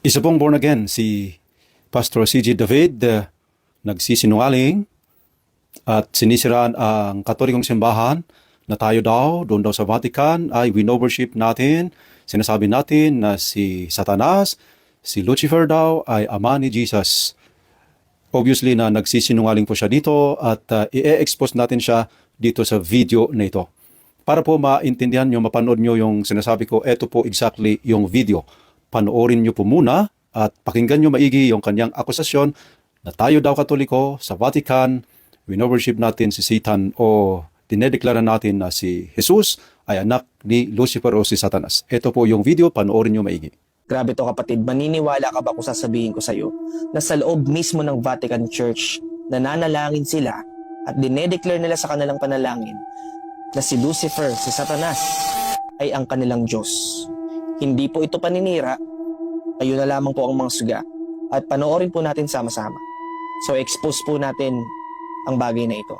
Isa pong born again, si Pastor C.J. David, nagsisinungaling at sinisiraan ang Katolikong simbahan na tayo doon daw sa Vatican ay wino-worship natin. Sinasabi natin na si Satanas, si Lucifer daw ay ama ni Jesus. Obviously na nagsisinungaling po siya dito at i-expose natin siya dito sa video na ito. Para po maintindihan nyo, mapanood nyo yung sinasabi ko, ito po exactly yung video. Panoorin nyo po muna at pakinggan nyo maigi yung kanyang akusasyon na tayo daw Katoliko sa Vatican, wino-worship natin si Satan o dinedeklara natin na si Jesus ay anak ni Lucifer o si Satanas. Ito po yung video, panoorin nyo maigi. Grabe to kapatid, maniniwala ka ba kung sasabihin ko sa iyo na sa loob mismo ng Vatican Church, nananalangin sila at dinedeclare nila sa kanilang panalangin na si Lucifer, si Satanas ay ang kanilang Diyos. Hindi po ito paninira, kayo na lamang po ang mga suga at panoorin po natin sama-sama. So expose po natin ang bagay na ito.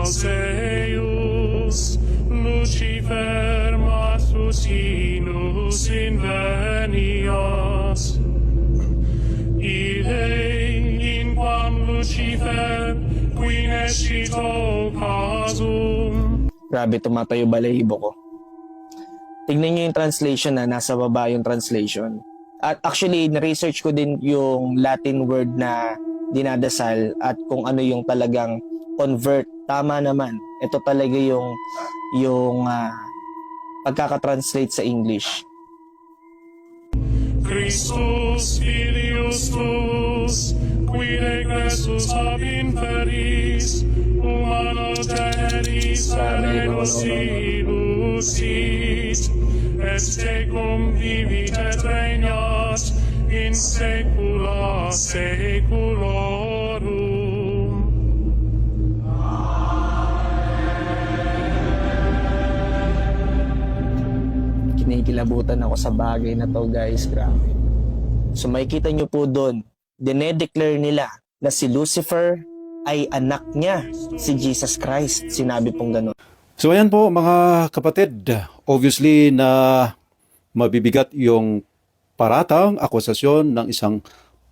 Deus, Lucifer matusinus invenias, ide in quam Lucifer qui nescito casum. Grabe, tumatayo balahibo ko. Tignan nyo yung translation na nasa baba yung translation. At actually, na-research ko din yung Latin word na dinadasal at kung ano yung talagang convert. Tama naman. Ito talaga yung pagkakatranslate sa English. Christus filius tuus, qui regressus ab inferis, humanos generis terrenos ilusit, et tecum vivit et regnat in saecula saeculorum. Kinikilabutan ako sa bagay na to, guys. Grabe. So makikita nyo po doon, dinedeclare nila na si Lucifer ay anak niya, si Jesus Christ. Sinabi pong gano'n. So ayan po mga kapatid, obviously na mabibigat yung paratang akusasyon ng isang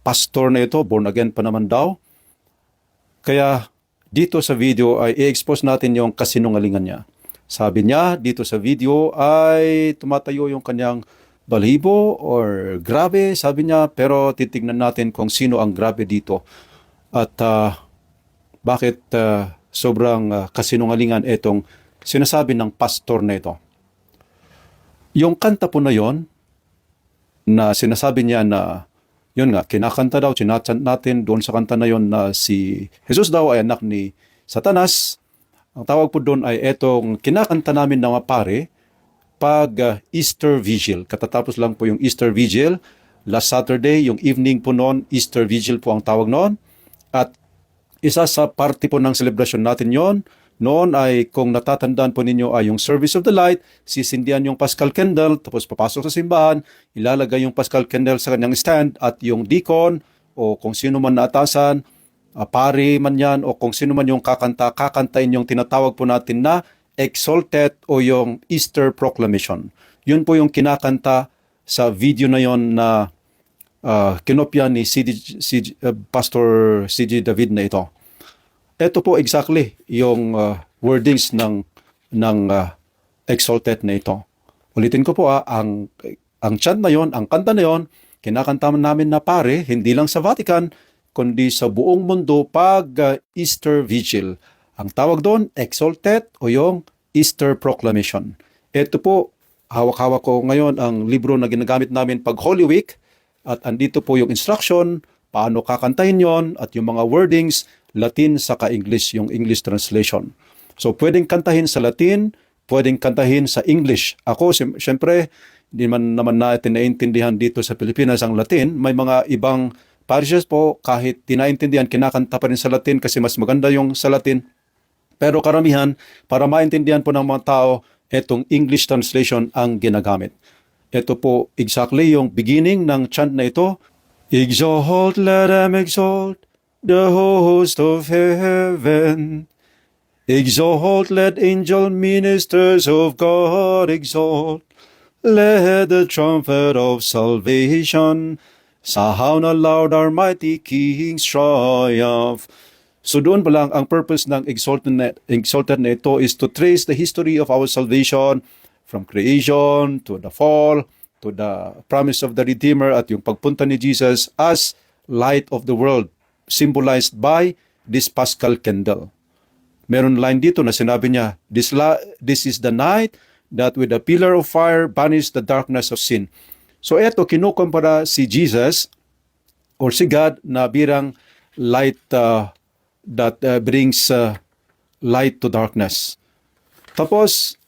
pastor na ito, born again pa naman daw. Kaya dito sa video ay i-expose natin yung kasinungalingan niya. Sabi niya dito sa video ay tumatayo yung kanyang balahibo or grabe, sabi niya, pero titignan natin kung sino ang grabe dito at bakit sobrang kasinungalingan itong sinasabi ng pastor na ito. Yung kanta po na yon na sinasabi niya na yun nga, kinakanta daw, chinachant natin doon sa kanta na yon na si Jesus daw ay anak ni Satanas. Ang tawag po doon ay etong kinakanta namin na mga pare pag Easter Vigil. Katatapos lang po yung Easter Vigil. Last Saturday, yung evening po noon, Easter Vigil po ang tawag noon. At isa sa party po ng celebration natin yon. Noon ay kung natatandaan po ninyo ay yung Service of the Light, sisindihan yung Paschal Candle, tapos papasok sa simbahan, ilalagay yung Paschal Candle sa kanyang stand at yung deacon o kung sino man naatasan, pari man yan o kung sino man yung kakantain yung tinatawag po natin na exalted o yung Easter Proclamation. Yun po yung kinakanta sa video na yon na kinopya ni Pastor C.J. David na ito. Ito po exactly yung wordings ng exalted na ito. Ulitin ko po ang chant na yon, ang kanta na yon, kinakanta namin na pare, hindi lang sa Vatican, kundi sa buong mundo pag Easter Vigil. Ang tawag doon, exalted o yung Easter Proclamation. Ito po, hawak-hawak ko ngayon ang libro na ginagamit namin pag Holy Week at andito po yung instruction, paano kakantahin yon at yung mga wordings, Latin saka English, yung English translation. So pwedeng kantahin sa Latin, pwedeng kantahin sa English. Ako, siyempre, hindi man naman natin naiintindihan dito sa Pilipinas ang Latin. May mga ibang parishes po, kahit tinaintindihan, kinakanta pa rin sa Latin kasi mas maganda yung sa Latin. Pero karamihan, para maintindihan po ng mga tao, etong English translation ang ginagamit. Ito po exactly yung beginning ng chant na ito. Exalt, let them exalt, the host of heaven. Exalt, let angel ministers of God exalt. Let the trumpet of salvation sound aloud our mighty King's triumph. So doon pa lang ang purpose ng exalted na ito is to trace the history of our salvation from creation to the fall to the promise of the Redeemer at yung pagpunta ni Jesus as light of the world, symbolized by this Paschal candle. Meron line dito na sinabi niya, this is the night that with a pillar of fire banished the darkness of sin. So eto, kinukumpara si Jesus or si God na birang light that brings light to darkness. Tapos,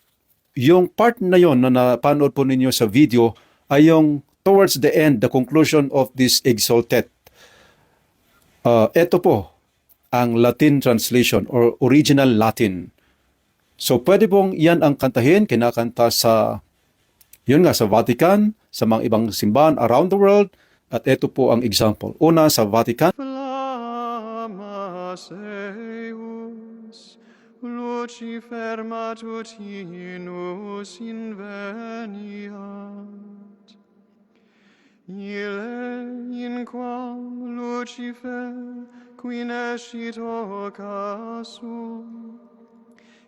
yung part na yon na napanood po ninyo sa video ay yung towards the end, the conclusion of this exalted. Ito po, ang Latin translation or original Latin. So pwede pong yan ang kantahin, kinakanta sa, yun nga, sa Vatican, sa mga ibang simbahan around the world. At ito po ang example. Una sa Vatican. Flamma Seus, Lucifer matutinus inveniat. Ille in quam Lucifer qui nescit occasum,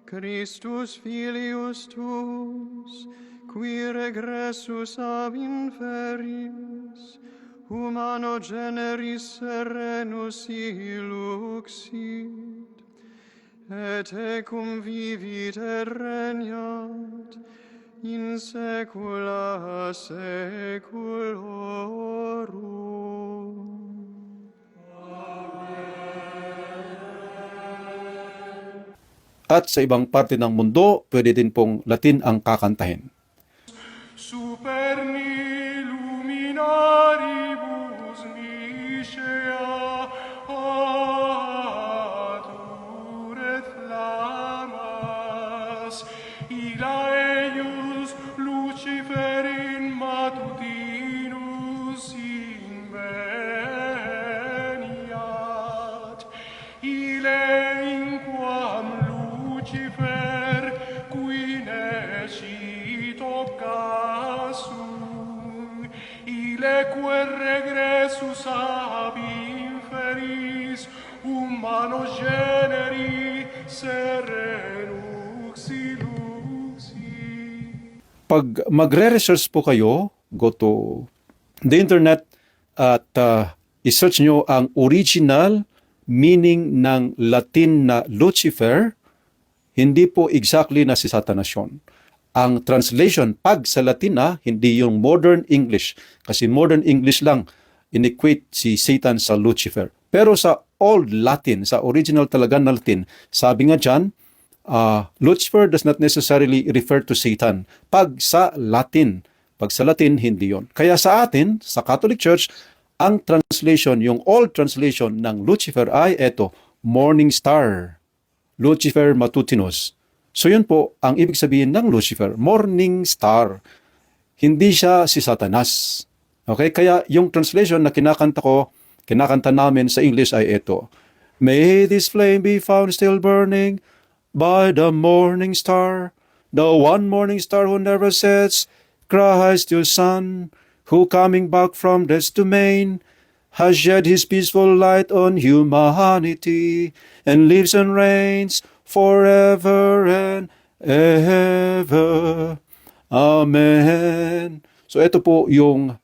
Christus filius tuus, qui regressus ab inferis, humano generis serenus iluxit, et ecum vivit et regnat, in saecula saeculorum. At sa ibang parte ng mundo, pwede din pong Latin ang kakantahin. Superni luminaribus miscea atur et flammas, illa eius Lucifer in matutinus inveniat, ille in quam Lucifer qui nescit occasum, ileque regressus ab inferis, humano generi serenux iluxi. Pag magre-research po kayo, go to the internet at i-search nyo ang original meaning ng Latin na Lucifer, hindi po exactly na si Satanas yun. Ang translation, pag sa Latin hindi yung modern English. Kasi modern English lang, inequate si Satan sa Lucifer. Pero sa Old Latin, sa original talaga na Latin, sabi nga dyan, Lucifer does not necessarily refer to Satan. Pag sa Latin, hindi yon. Kaya sa atin, sa Catholic Church, ang translation, yung old translation ng Lucifer ay eto, morning star, Lucifer matutinus. So yun po ang ibig sabihin ng Lucifer, morning star. Hindi siya si Satanas. Okay, kaya yung translation na kinakanta namin sa English ay eto, may this flame be found still burning by the morning star, the one morning star who never sets, Christ your Son, who coming back from death's domain, has shed his peaceful light on humanity, and lives and reigns forever and ever. Amen. So ito po yung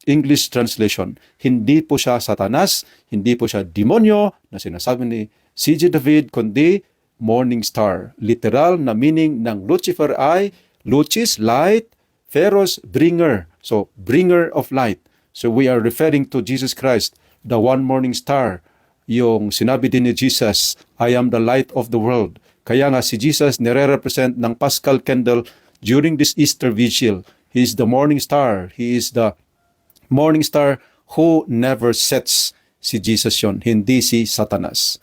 English translation. Hindi po siya Satanas, hindi po siya demonyo na sinasabi ni C.J. David, kundi morning star. Literal na meaning ng Lucifer ay Lucis, light, Pharos, bringer. So, bringer of light. So, we are referring to Jesus Christ, the one morning star. Yung sinabi din ni Jesus, I am the light of the world. Kaya nga si Jesus nire-represent ng Paschal candle during this Easter Vigil. He is the morning star. He is the morning star who never sets. Si Jesus yon, hindi si Satanas.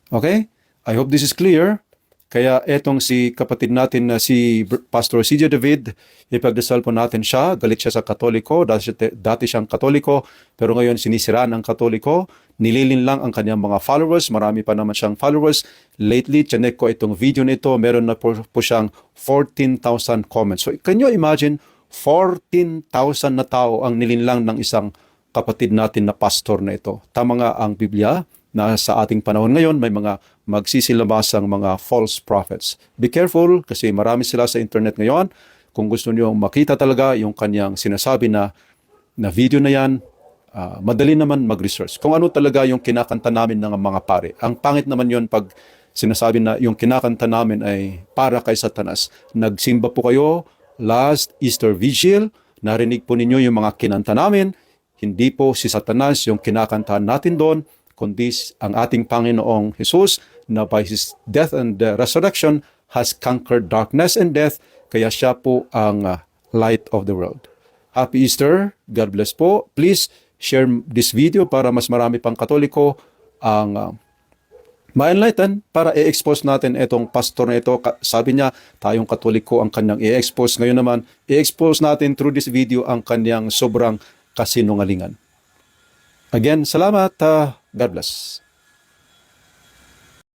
Okay? I hope this is clear. Kaya etong si kapatid natin na si Pastor CJ David, ipagdasal po natin siya. Galit siya sa Katoliko, dati siyang Katoliko, pero ngayon sinisiraan ang Katoliko. Nililin lang ang kanyang mga followers, marami pa naman siyang followers. Lately, chinek ko itong video nito, meron na po siyang 14,000 comments. So can you imagine, 14,000 na tao ang nilinlang ng isang kapatid natin na pastor na ito. Tama nga ang Biblia na sa ating panahon ngayon may mga magsisilabasang mga false prophets. Be careful kasi marami sila sa internet ngayon. Kung gusto niyo makita talaga yung kanyang sinasabi na video na yan, madali naman mag-research. Kung ano talaga yung kinakanta namin ng mga pare. Ang pangit naman yon pag sinasabi na yung kinakanta namin ay para kay Satanas. Nagsimba po kayo last Easter Vigil, narinig po ninyo yung mga kinanta namin. Hindi po si Satanas yung kinakantahan natin doon, kundi ang ating Panginoong Jesus na by His death and resurrection has conquered darkness and death, kaya siya po ang light of the world. Happy Easter. God bless po. Please share this video para mas marami pang Katoliko ang ma-enlighten para i-expose natin itong pastor na ito. Sabi niya, tayong Katoliko ang kanyang i-expose. Ngayon naman, i-expose natin through this video ang kanyang sobrang kasinungalingan. Again, salamat. God bless.